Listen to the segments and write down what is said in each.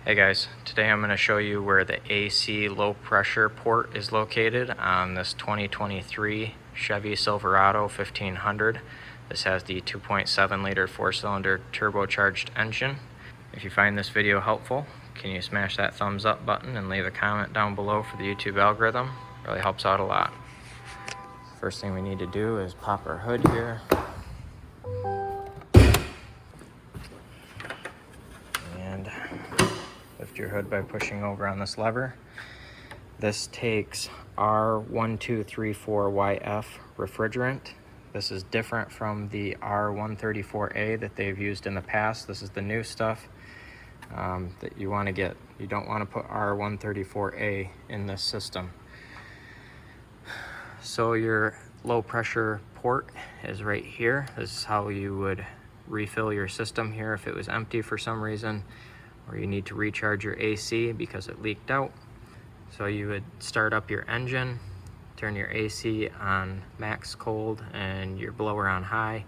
Hey guys, today I'm going to show you where the AC low pressure port is located on this 2023 Chevy Silverado 1500. This has the 2.7 liter 4-cylinder turbocharged engine. If you find this video helpful, can you smash that thumbs up button and leave a comment down below for the YouTube algorithm? It really helps out a lot. First thing we need to do is pop our hood here. And lift your hood by pushing over on this lever. This takes R1234YF refrigerant. This is different from the R134A that they've used in the past. This is the new stuff that you want to get. You don't want to put R134A in this system. So your low pressure port is right here. This is how you would refill your system here if it was empty for some reason, or you need to recharge your AC because it leaked out. So you would start up your engine, turn your AC on max cold and your blower on high,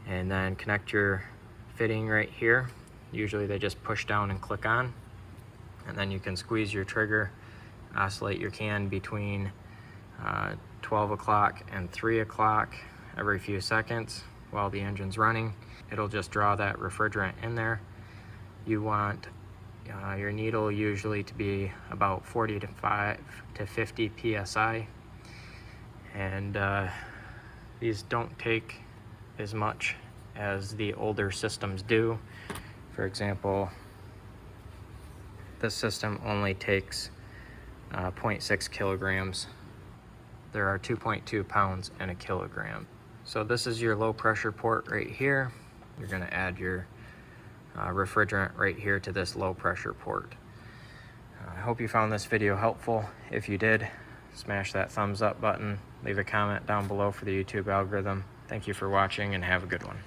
and then connect your fitting right here. Usually they just push down and click on, and then you can squeeze your trigger, oscillate your can between 12 o'clock and 3 o'clock every few seconds while the engine's running. It'll just draw that refrigerant in there. You want your needle usually to be about 45 to 50 psi, and these don't take as much as the older systems do. For example, this system only takes 0.6 kilograms. There are 2.2 pounds in a kilogram. So this is your low pressure port right here. You're going to add your refrigerant right here to this low pressure port. I hope you found this video helpful. If you did, smash that thumbs up button, leave a comment down below for the YouTube algorithm. Thank you for watching and have a good one.